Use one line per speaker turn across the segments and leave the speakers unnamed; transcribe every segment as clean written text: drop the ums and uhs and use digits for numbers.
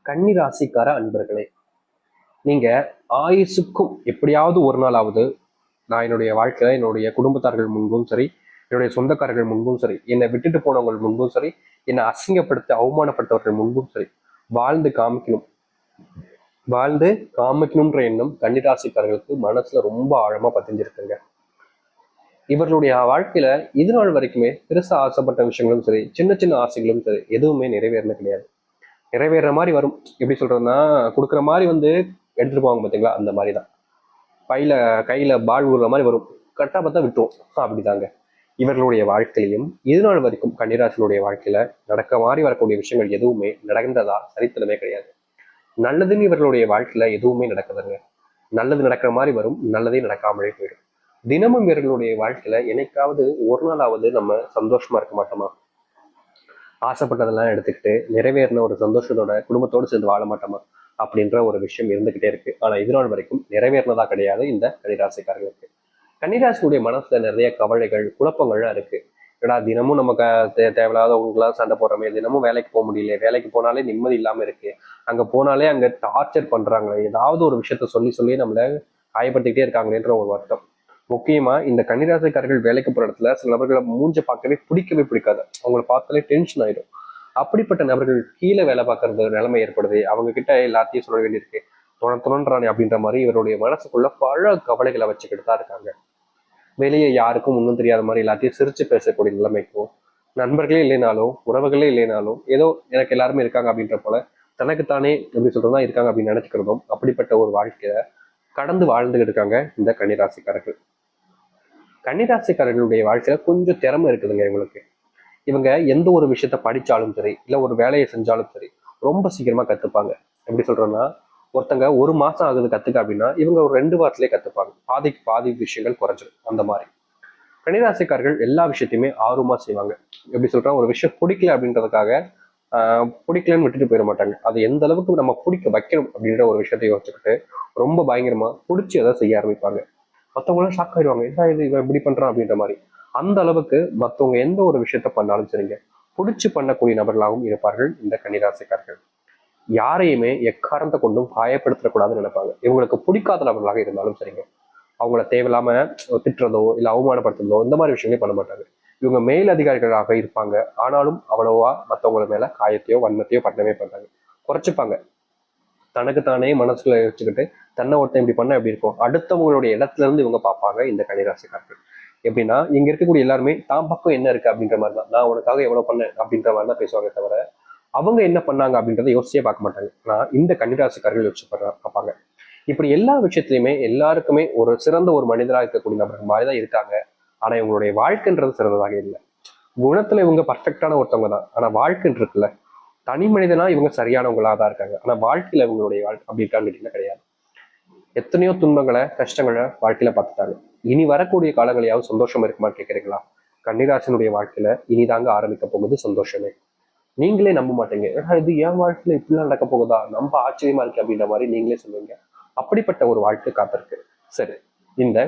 கன்னிராசிக்கார அன்பர்களே, நீங்க ஆயுசுக்கும் எப்படியாவது ஒரு நாளாவது நான் என்னுடைய வாழ்க்கையில என்னுடைய குடும்பத்தார்கள் முன்பும் சரி, என்னுடைய சொந்தக்காரர்கள் முன்பும் சரி, என்னை விட்டுட்டு போனவங்கள் முன்பும் சரி, என்னை அசிங்கப்படுத்த அவமானப்பட்டவர்கள் முன்பும் சரி, வாழ்ந்து காமிக்கணும். வாழ்ந்து காமிக்கணும்ன்ற எண்ணம் கன்னிராசிக்காரர்களுக்கு மனசுல ரொம்ப ஆழமா பதிஞ்சிருக்குங்க. இவர்களுடைய வாழ்க்கையில இது நாள் வரைக்குமே பெருசா ஆசைப்பட்ட விஷயங்களும் சரி, சின்ன சின்ன ஆசைகளும் சரி, எதுவுமே நிறைவேறினது கிடையாது. நிறைவேற மாதிரி வரும். எப்படி சொல்றதுன்னா, கொடுக்குற மாதிரி எடுத்துட்டு போவாங்க பார்த்தீங்களா, அந்த மாதிரி தான். கையில பால் விடுற மாதிரி வரும், கரெக்டாக பார்த்தா விட்டுரும். அப்படிதாங்க இவர்களுடைய வாழ்க்கையிலையும் இது நாள் வரைக்கும் கன்னிராசினுடைய வாழ்க்கையில நடக்க மாதிரி வரக்கூடிய விஷயங்கள் எதுவுமே நடந்ததா சரித்திரமே கிடையாது. நல்லதுன்னு இவர்களுடைய வாழ்க்கையில எதுவுமே நடக்குதுங்க. நல்லது நடக்கிற மாதிரி வரும், நல்லதே நடக்காமலே போயிடும். தினமும் இவர்களுடைய வாழ்க்கையில என்னைக்காவது ஒரு நாளாவது நம்ம சந்தோஷமா இருக்க மாட்டோமா? ஆசைப்பட்டதெல்லாம் எடுத்துக்கிட்டு நிறைவேறின ஒரு சந்தோஷத்தோட குடும்பத்தோடு சேர்ந்து வாழ மாட்டோமா அப்படின்ற ஒரு விஷயம் இருந்துகிட்டே இருக்கு. ஆனா இது நாள் வரைக்கும் நிறைவேறினதா கிடையாது இந்த கன்னிராசிக்காரர்களுக்கு. கன்னிராசியுடைய மனசுல நிறைய கவலைகள் குழப்பங்கள்லாம் இருக்கு. ஏடா தினமும் நமக்கு தேவையில்லாதவங்களாம் சண்டை போடுறோமே, தினமும் வேலைக்கு போக முடியல, வேலைக்கு போனாலே நிம்மதி இல்லாம இருக்கு, அங்க போனாலே அங்க டார்ச்சர் பண்றாங்களே, ஏதாவது ஒரு விஷயத்த சொல்லி சொல்லி நம்மள காயப்படுத்திக்கிட்டே இருக்காங்களேன்ற ஒரு வருத்தம். முக்கியமா இந்த கன்னிராசிக்காரர்கள் வேலைக்கு போற இடத்துல சில நபர்களை மூஞ்ச பார்க்கவே பிடிக்கவே பிடிக்காது. அவங்கள பார்த்தாலே டென்ஷன் ஆயிடும். அப்படிப்பட்ட நபர்கள் கீழே வேலை பார்க்கறது நிலைமை ஏற்படுது. அவங்க கிட்ட எல்லாத்தையும் சொல்ல வேண்டியிருக்கு. துணன்றானே அப்படின்ற மாதிரி இவருடைய மனசுக்குள்ள பல கவலைகளை வச்சுக்கிட்டு தான் இருக்காங்க. வெளியே யாருக்கும் ஒன்றும் தெரியாத மாதிரி எல்லாத்தையும் சிரிச்சு பேசக்கூடிய நிலைமைக்கும், நண்பர்களே இல்லைனாலும் உறவுகளே இல்லைனாலும் ஏதோ எனக்கு எல்லாருமே இருக்காங்க அப்படின்ற போல தனக்குத்தானே எப்படி சொல்றதா இருக்காங்க அப்படின்னு நினைச்சுக்கிறதும், அப்படிப்பட்ட ஒரு வாழ்க்கைய கடந்து வாழ்ந்துகிட்டு இருக்காங்க இந்த கன்னிராசிக்காரர்கள். கன்னிராசிக்காரர்களுடைய வாழ்க்கையில கொஞ்சம் திறமை இருக்குதுங்க இவங்களுக்கு. இவங்க எந்த ஒரு விஷயத்த படிச்சாலும் சரி, இல்லை ஒரு வேலையை செஞ்சாலும் சரி, ரொம்ப சீக்கிரமா கத்துப்பாங்க. எப்படி சொல்றோம்னா, ஒருத்தங்க ஒரு மாசம் ஆகுது கத்துக்க அப்படின்னா இவங்க ஒரு 2 வாரத்திலேயே கத்துப்பாங்க. பாதிக்கு பாதி விஷயங்கள் குறைஞ்சிடும். அந்த மாதிரி கன்னிராசிக்காரர்கள் எல்லா விஷயத்தையுமே ஆர்வமா செய்வாங்க. எப்படி சொல்றோம், ஒரு விஷயம் பிடிக்கல அப்படின்றதுக்காக பிடிக்கலன்னு விட்டுட்டு போயிட மாட்டாங்க. அது எந்த அளவுக்கு நம்ம பிடிக்க வைக்கணும் அப்படின்ற ஒரு விஷயத்தை யோசிச்சுக்கிட்டு ரொம்ப பயங்கரமா பிடிச்சி அதை செய்ய ஆரம்பிப்பாங்க. மற்றவங்களாம் ஷாக் ஆயிடுவாங்க, என்ன இது இவன் இப்படி பண்றான் அப்படின்ற மாதிரி. அந்த அளவுக்கு மற்றவங்க எந்த ஒரு விஷயத்த பண்ணாலும் சரிங்க, பிடிச்சு பண்ணக்கூடிய நபர்களாகவும் இருப்பார்கள் இந்த கன்னிராசிக்காரர்கள். யாரையுமே எக்காரணத்தை கொண்டும் காயப்படுத்தக்கூடாதுன்னு நினைப்பாங்க. இவங்களுக்கு பிடிக்காத நபர்களாக இருந்தாலும் சரிங்க, அவங்கள தேவையில்லாம திட்டுறதோ இல்லை அவமானப்படுத்துறதோ இந்த மாதிரி விஷயங்களே பண்ண மாட்டாங்க. இவங்க மேல் அதிகாரிகளாக இருப்பாங்க. ஆனாலும் அவ்வளவா மற்றவங்கள மேல காயத்தையோ வன்மத்தையோ பண்ணவே பண்ணாங்க, குறைச்சிப்பாங்க. தனக்குத்தானே மனசுல வச்சுக்கிட்டு தன்னை ஒருத்தன் இப்படி பண்ண எப்படி இருக்கும், அடுத்தவங்களுடைய இடத்துல இருந்து இவங்க பார்ப்பாங்க இந்த கன்னிராசிக்காரர்கள். எப்படின்னா, இங்க இருக்கக்கூடிய எல்லாருமே தான் பக்கம் என்ன இருக்கு அப்படின்ற மாதிரி தான், நான் உனக்காக எவ்வளவு பண்ணேன் அப்படின்ற மாதிரி தான் பேசுவாங்க தவிர அவங்க என்ன பண்ணாங்க அப்படின்றத யோசிச்சே பார்க்க மாட்டாங்க. ஆனா இந்த கன்னிராசிக்காரர்கள் யோசிச்சு பார்ப்பாங்க. இப்படி எல்லா விஷயத்திலையுமே எல்லாருக்குமே ஒரு சிறந்த ஒரு மனிதராக இருக்கக்கூடிய நபர்கள் மாதிரிதான் இருக்காங்க. ஆனா இவங்களுடைய வாழ்க்கைன்றது சிறந்ததாக இல்லை. குணத்துல இவங்க பர்ஃபெக்டான ஒருத்தவங்க தான், ஆனா வாழ்க்கைன்னு இருக்குல்ல, தனி மனிதனா இவங்க சரியானவங்களா தான் இருக்காங்க. ஆனா வாழ்க்கையில இவங்களுடைய அப்படி இருக்கான்னு கேட்டீங்கன்னா கிடையாது. எத்தனையோ துன்பங்களை கஷ்டங்களை வாழ்க்கையில பார்த்துட்டாங்க. இனி வரக்கூடிய காலங்களையாவது சந்தோஷமா இருக்குமான்னு கேட்குறீங்களா? கன்னிராசினுடைய வாழ்க்கையில இனிதாங்க ஆரம்பிக்க போகுது சந்தோஷமே. நீங்களே நம்ப மாட்டீங்க, ஏன்னா இது என் வாழ்க்கையில இப்படிலாம் நடக்க போகுதா, நம்ம ஆச்சரியமா இருக்கு அப்படின்ற மாதிரி நீங்களே சொல்லுவீங்க. அப்படிப்பட்ட ஒரு வாழ்க்கை காத்திருக்கு. சரி, இந்த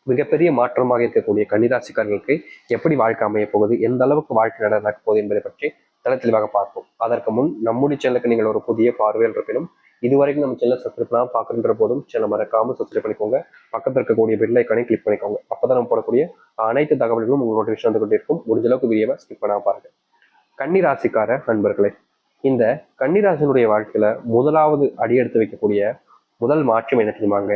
மிகப்பெரிய மாற்றமாக இருக்கக்கூடிய கன்னிராசிக்காரர்களுக்கு எப்படி வாழ்க்கை அமைய போகுது, எந்த அளவுக்கு வாழ்க்கை நடக்க போகுது என்பதை பற்றி தலை தெளிவாக பார்ப்போம். அதற்கு முன் நம்முடைய சேனலுக்கு நீங்கள் ஒரு புதிய பார்வையில் இருப்பினும் இதுவரைக்கும் நம்ம சேனல் சப்ஸ்கிரைப் பண்ணாமல் பார்க்குற போதும் சேனல் மறக்காம சப்ஸ்கிரைப் பண்ணிக்கோங்க. பக்கத்தில் இருக்கக்கூடிய பெல் ஐக்கானை கிளிக் பண்ணிக்கோங்க. அப்பதான் நம்ம போடக்கூடிய அனைத்து தகவல்களும் உங்களோட விஷயம் வந்து கொண்டே இருக்கும். முடிஞ்ச அளவுக்கு வீடியோவை ஸ்கிப் பண்ணாம பாருங்க. கன்னிராசிக்கார நண்பர்களே, இந்த கன்னிராசினுடைய வாழ்க்கையில முதலாவது அடியெடுத்து வைக்கக்கூடிய முதல் மாற்றம் என்ன தெரியுமாங்க?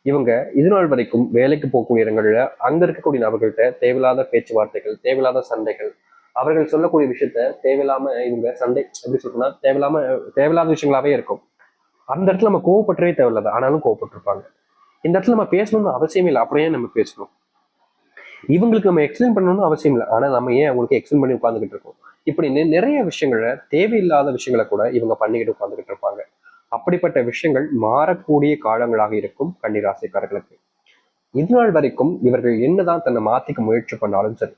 இவங்க இது நாள் வரைக்கும் வேலைக்கு போகக்கூடிய இடங்கள்ல அங்க இருக்கக்கூடிய நபர்கள்ட்ட தேவையில்லாத பேச்சுவார்த்தைகள், தேவையில்லாத சண்டைகள், அவர்கள் சொல்லக்கூடிய விஷயத்த தேவையில்லாம இவங்க சண்டை எப்படி சொல்றோம்னா தேவையில்லாத விஷயங்களாவே இருக்கும். அந்த இடத்துல நம்ம கோவப்பட்டவே தேவையில்லாத, ஆனாலும் கோவப்பட்டிருப்பாங்க. இந்த இடத்துல நம்ம பேசணும்னு அவசியம் இல்லை, அப்படியே நம்ம பேசணும். இவங்களுக்கு நம்ம எக்ஸ்பிளைன் பண்ணணும்னு அவசியம் இல்லை, ஆனா நம்ம ஏன் அவங்களுக்கு எக்ஸ்பிளைன் பண்ணி உட்காந்துக்கிட்டு இருக்கோம்? இப்படின்னு நிறைய விஷயங்களை தேவையில்லாத விஷயங்களை கூட இவங்க பண்ணிக்கிட்டு உட்காந்துக்கிட்டு இருப்பாங்க. அப்படிப்பட்ட விஷயங்கள் மாறக்கூடிய காலங்களாக இருக்கும் கன்னிராசிக்காரர்களுக்கு. இது நாள் வரைக்கும் இவர்கள் என்னதான் தன்னை மாத்திக்க முயற்சி பண்ணாலும் சரி,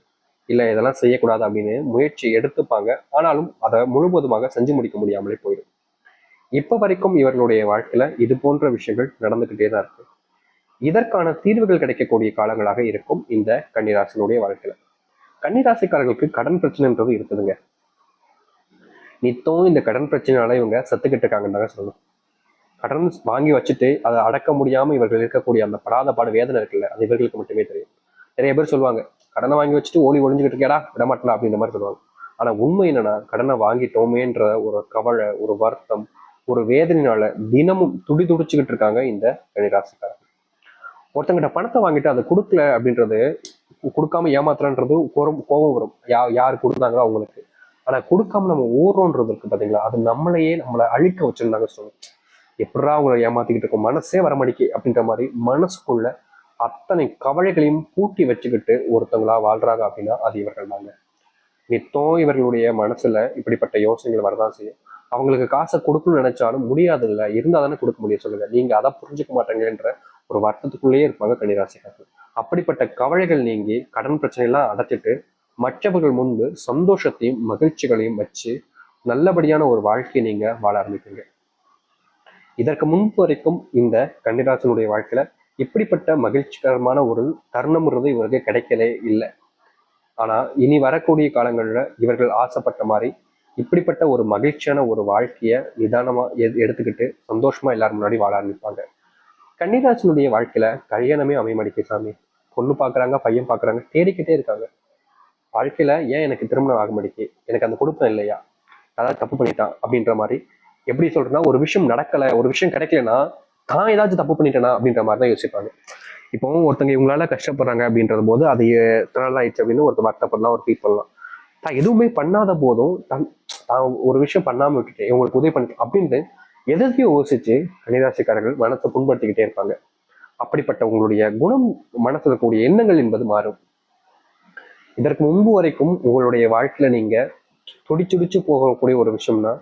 இல்ல இதெல்லாம் செய்யக்கூடாது அப்படின்னு முயற்சி எடுத்துப்பாங்க. ஆனாலும் அதை முழுவதுமாக செஞ்சு முடிக்க முடியாமலே போயிடும். இப்ப வரைக்கும் இவர்களுடைய வாழ்க்கையில இது போன்ற விஷயங்கள் நடந்துகிட்டே தான் இருக்கு. இதற்கான தீர்வுகள் கிடைக்கக்கூடிய காலங்களாக இருக்கும் இந்த கன்னிராசினுடைய வாழ்க்கையில. கன்னிராசிக்காரர்களுக்கு கடன் பிரச்சனைன்றது இருக்குதுங்க. நித்தம் இந்த கடன் பிரச்சனையால இவங்க செத்துக்கிட்டு இருக்காங்கன்னு சொல்லணும். கடன் வாங்கி வச்சுட்டு அதை அடக்க முடியாம இவர்கள் இருக்கக்கூடிய அந்த படாத பாடு வேதனை இருக்குல்ல, அது இவர்களுக்கு மட்டுமே தெரியும். நிறைய பேர் சொல்லுவாங்க, கடனை வாங்கி வச்சுட்டு ஒளிஞ்சுக்கிட்டு இருக்கேடா விடமாட்டா அப்படின்ற மாதிரி சொல்லுவாங்க. ஆனா உண்மை என்னன்னா, கடனை வாங்கிட்டோமேன்ற ஒரு கவலை, ஒரு வருத்தம், ஒரு வேதனையினால தினமும் துடிச்சுக்கிட்டு இருக்காங்க இந்த கன்னிராசிக்காரங்க. ஒருத்தங்கிட்ட பணத்தை வாங்கிட்டு அதை கொடுக்கல அப்படின்றது, கொடுக்காம ஏமாத்துறன்றது கோபம் வரும். யார் கொடுத்தாங்களோ அவங்களுக்கு. ஆனா கொடுக்காம நம்ம ஓடுறோன்றது இருக்கு பாத்தீங்களா, அது நம்மளை அழிக்க வச்சிருந்தாங்க சொல்லணும். எப்படா அவங்களை ஏமாத்திக்கிட்டு இருக்கும், மனசே வரமடிக்கு அப்படின்ற மாதிரி மனசுக்குள்ள அத்தனை கவலைகளையும் பூட்டி வச்சுக்கிட்டு ஒருத்தவங்களா வாழ்றாங்க அப்படின்னா அது இவர்கள் தாங்க. நித்தம் இவர்களுடைய மனசுல இப்படிப்பட்ட யோசனைகள் வரதான் செய்யும். அவங்களுக்கு காசை கொடுக்கணும்னு நினைச்சாலும் முடியாது இல்லை, இருந்தா தானே கொடுக்க முடியும் சொல்லுங்க. நீங்க அதை புரிஞ்சுக்க மாட்டேங்கன்ற ஒரு வருத்தத்துக்குள்ளேயே இருப்பாங்க கன்னிராசிக்காரர்கள். அப்படிப்பட்ட கவலைகள் நீங்கி கடன் பிரச்சனை எல்லாம் அடைச்சிட்டு மற்றவர்கள் முன்பு சந்தோஷத்தையும் மகிழ்ச்சிகளையும் வச்சு நல்லபடியான ஒரு வாழ்க்கையை நீங்க வாழ ஆரம்பிப்பீங்க. இதற்கு முன்பு வரைக்கும் இந்த கன்னிராசினுடைய வாழ்க்கையில இப்படிப்பட்ட மகிழ்ச்சிகரமான ஒரு தருணம்ன்றது இவருக்கு கிடைக்கலே இல்லை. ஆனா இனி வரக்கூடிய காலங்கள்ல இவர்கள் ஆசைப்பட்ட மாதிரி இப்படிப்பட்ட ஒரு மகிழ்ச்சியான ஒரு வாழ்க்கைய நிதானமா எடுத்துக்கிட்டு சந்தோஷமா எல்லாரும் முன்னாடி வாழ ஆரம்பிப்பாங்க. கன்னிராசினுடைய வாழ்க்கையில கல்யாணமே அமையமாடிக்கு சாமி. பொண்ணு பாக்குறாங்க, பையன் பாக்குறாங்க, தேடிக்கிட்டே இருக்காங்க. வாழ்க்கையில ஏன் எனக்கு திருமணம் ஆக மாட்டேங்குது, எனக்கு அந்த குடும்பம் இல்லையா, அதாவது தப்பு பண்ணிட்டான் அப்படின்ற மாதிரி. எப்படி சொல்றேன்னா, ஒரு விஷயம் நடக்கல, ஒரு விஷயம் கிடைக்கலன்னா தான் ஏதாச்சும் தப்பு பண்ணிட்டேனா அப்படின்ற மாதிரி தான் யோசிப்பாங்க. இப்போ ஒருத்தங்க இவங்களால கஷ்டப்படுறாங்க அப்படின்றது போது அது எத்தனை ஆயிடுச்சு அப்படின்னு ஒருத்தர் வருத்தப்படலாம், ஒரு ஃபீல் பண்ணலாம். தான் எதுவுமே பண்ணாத போதும் தான் ஒரு விஷயம் பண்ணாம விட்டுட்டு இவங்களுக்கு உதவி பண்ணிட்டு அப்படின்ட்டு எதையும் யோசிச்சு கன்னிராசிக்காரர்கள் மனசை புண்படுத்திக்கிட்டே இருப்பாங்க. அப்படிப்பட்ட உங்களுடைய குணம், மனசுல இருக்கக்கூடிய எண்ணங்கள் என்பது மாறும். இதற்கு முன்பு வரைக்கும் உங்களுடைய வாழ்க்கையில நீங்க துடிச்சுடிச்சு போகக்கூடிய ஒரு விஷயம்னா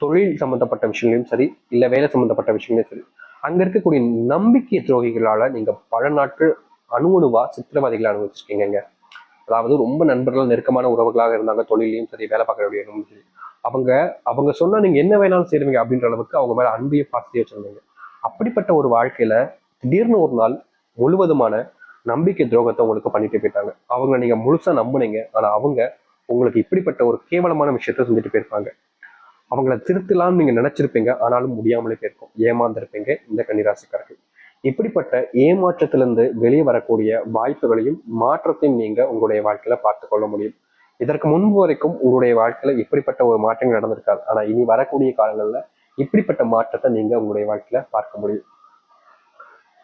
தொழில் சம்பந்தப்பட்ட விஷயங்களையும் சரி, இல்ல வேலை சம்பந்தப்பட்ட விஷயங்களையும் சரி, அங்க இருக்கக்கூடிய நம்பிக்கை துரோகிகளால நீங்க பல நாட்கள் அணுவணுவா சித்திரவாதிகளை அனுபவிச்சிருக்கீங்க. அதாவது ரொம்ப நண்பர்கள், நெருக்கமான உறவுகளாக இருந்தாங்க, தொழிலையும் சரி, வேலை பார்க்கக்கூடிய சரி, அவங்க அவங்க சொன்னா நீங்க என்ன வேணாலும் செய்வீங்க அப்படின்ற அளவுக்கு அவங்க மேல அன்பையும் பாசத்தையும் வச்சிருந்தீங்க. அப்படிப்பட்ட ஒரு வாழ்க்கையில திடீர்னு ஒரு நாள் முழுவதுமான நம்பிக்கை துரோகத்தை உங்களுக்கு பண்ணிட்டு போயிட்டாங்க. அவங்களை நீங்க முழுசா நம்புனீங்க, ஆனா அவங்க உங்களுக்கு இப்படிப்பட்ட ஒரு கேவலமான விஷயத்த செஞ்சுட்டு போயிருப்பாங்க. அவங்கள திருத்தலாம்னு நீங்க நினைச்சிருப்பீங்க, ஆனாலும் முடியாமலே போயிருக்கும், ஏமாந்திருப்பீங்க இந்த கன்னிராசிக்காரர்கள். இப்படிப்பட்ட ஏமாற்றத்திலிருந்து வெளியே வரக்கூடிய வாய்ப்புகளையும் மாற்றத்தையும் நீங்க உங்களுடைய வாழ்க்கையில பார்த்து கொள்ள முடியும். இதற்கு முன்பு வரைக்கும் உங்களுடைய வாழ்க்கையில இப்படிப்பட்ட ஒரு மாற்றங்கள் நடந்திருக்காது. ஆனா இனி வரக்கூடிய காலங்கள்ல இப்படிப்பட்ட மாற்றத்தை நீங்க உங்களுடைய வாழ்க்கையில பார்க்க முடியும்.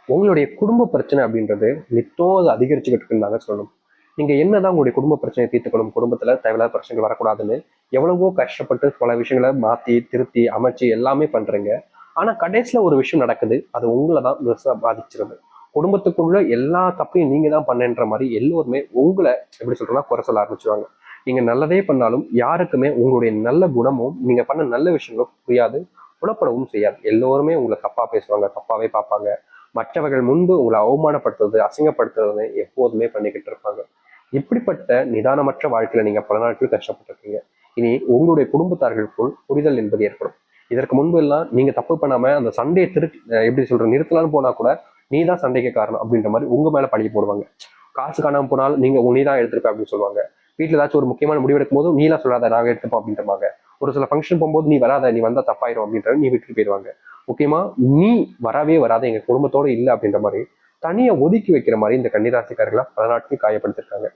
உங்களுடைய குடும்ப பிரச்சனை அப்படின்றது நித்தம் அது அதிகரிச்சுக்கிட்டு இருக்குன்னு சொல்லணும். நீங்க என்னதான் உங்களுடைய குடும்ப பிரச்சனையை தீர்த்துக்கணும், குடும்பத்துல தேவையில்லாத பிரச்சனைகள் வரக்கூடாதுன்னு எவ்வளவோ கஷ்டப்பட்டு பல விஷயங்களை மாத்தி திருத்தி அமைச்சு எல்லாமே பண்றீங்க. ஆனா கடைசியில ஒரு விஷயம் நடக்குது, அது உங்களை தான் பாதிச்சிருது. குடும்பத்துக்குள்ள எல்லா தப்பையும் நீங்க தான் பண்ணன்ற மாதிரி எல்லோருமே உங்களை எப்படி சொல்றேன்னா குறை சொல்ல ஆரம்பிச்சுவாங்க. நீங்க நல்லதே பண்ணாலும் யாருக்குமே உங்களுடைய நல்ல குணமும் நீங்க பண்ண நல்ல விஷயங்களும் புரியாது, புலப்படவும் செய்யாது. எல்லோருமே உங்களை தப்பா பேசுவாங்க, தப்பாவே பார்ப்பாங்க. மற்றவர்கள் முன்பு உங்களை அவமானப்படுத்துறது, அசிங்கப்படுத்துறது எப்போதுமே பண்ணிக்கிட்டு இருப்பாங்க. இப்படிப்பட்ட நிதானமற்ற வாழ்க்கையில நீங்க பல நாட்கள் கஷ்டப்பட்டிருக்கீங்க. இனி உங்களுடைய குடும்பத்தார்களுக்குள் புரிதல் என்பது ஏற்படும். இதற்கு முன்பு எல்லாம் நீங்க தப்பு பண்ணாம அந்த சண்டையை எப்படி சொல்ற நிறுத்தலாம்னு போனா கூட நீதான் சண்டைக்கு காரணம் அப்படின்ற மாதிரி உங்க மேல பழி போடுவாங்க. காசு காணாம போனாலும் நீதான் எடுத்திருப்ப அப்படின்னு சொல்லுவாங்க. வீட்டுல ஏதாச்சும் ஒரு முக்கியமான முடிவு எடுக்கும் போது நீலாம் சொல்லாத, நாங்க எடுத்துப்போம் அப்படின்றவாங்க. ஒரு சில ஃபங்க்ஷன் போகும்போது நீ வராத, நீ வந்தா தப்பாயிரும் அப்படின்ற நீ விட்டுட்டு போயிடுவாங்க. முக்கியமா நீ வரவே வராத, எங்க குடும்பத்தோட இல்லை அப்படின்ற மாதிரி தனியா ஒதுக்கி வைக்கிற மாதிரி இந்த கன்னிராசிக்காரர்களை பல நாட்கள் காயப்படுத்திருக்காங்க.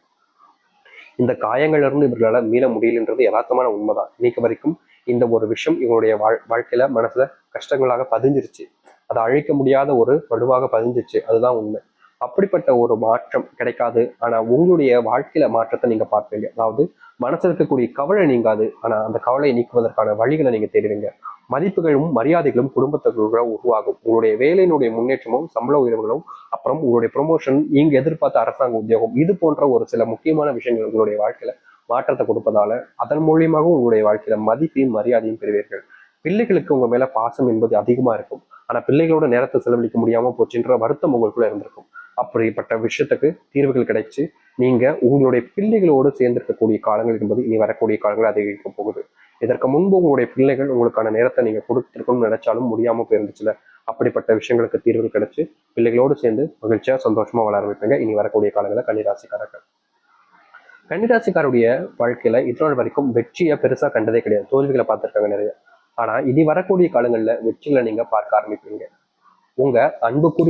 இந்த காயங்கள்ல இருந்து இவர்களால் மீள முடியலன்றது யதார்த்தமான உண்மைதான். இன்னைக்கு வரைக்கும் இந்த ஒரு விஷயம் இவங்களுடைய வாழ்க்கையில மனசுல கஷ்டங்களாக பதிஞ்சிருச்சு. அதை அழிக்க முடியாத ஒரு வலுவாக பதிஞ்சிருச்சு, அதுதான் உண்மை. அப்படிப்பட்ட ஒரு மாற்றம் கிடைக்காது. ஆனா உங்களுடைய வாழ்க்கையில மாற்றத்தை நீங்க பார்ப்பீங்க. அதாவது மனசுல இருக்கக்கூடிய கவலை நீங்காது, ஆனா அந்த கவலையை நீக்குவதற்கான வழிகளை நீங்க தேடுவீங்க. மதிப்புகளும் மரியாதைகளும் குடும்பத்திற்குள்ள உருவாகும். உங்களுடைய வேலையினுடைய முன்னேற்றமும் சம்பள உயர்வுகளும், அப்புறம் உங்களுடைய ப்ரொமோஷன், நீங்க எதிர்பார்த்த அரசாங்க உத்தியோகம், இது போன்ற ஒரு சில முக்கியமான விஷயங்கள் உங்களுடைய வாழ்க்கையில மாற்றத்தை கொடுப்பதால அதன் மூலியமாக உங்களுடைய வாழ்க்கையில மதிப்பையும் மரியாதையும் பெறுவீர்கள். பிள்ளைகளுக்கு உங்க மேல பாசம் என்பது அதிகமா இருக்கும். ஆனா பிள்ளைகளோட நேரத்தை செலவழிக்க முடியாம போச்சுன்ற வருத்தம் உங்களுக்குள்ள இருந்திருக்கும். அப்படிப்பட்ட விஷயத்துக்கு தீர்வுகள் கிடைச்சு நீங்க உங்களுடைய பிள்ளைகளோடு சேர்ந்திருக்கக்கூடிய காலங்கள் என்பது இனி வரக்கூடிய காலங்கள் அதிகரிக்க போகுது. இதற்கு முன்பு உங்களுடைய பிள்ளைகள் உங்களுக்கான நேரத்தை நீங்க கொடுத்துருக்கணும்னு நினைச்சாலும் முடியாம போயிருந்துச்சுல, அப்படிப்பட்ட விஷயங்களுக்கு தீர்வுகள் கிடைச்சு பிள்ளைகளோடு சேர்ந்து மகிழ்ச்சியா சந்தோஷமா வளர வைப்பீங்க இனி வரக்கூடிய காலங்களில் கன்னிராசிக்காரர்கள். கன்னிராசிக்காருடைய வாழ்க்கையில இத்தனை வரைக்கும் வெற்றியை பெருசா கண்டதே கிடையாது, தோல்விகளை பார்த்திருக்காங்க நிறைய. ஆனா இனி வரக்கூடிய காலங்கள்ல வெற்றிகளை நீங்க பார்க்க ஆரம்பிப்பீங்க. உங்க அன்புக்குரிய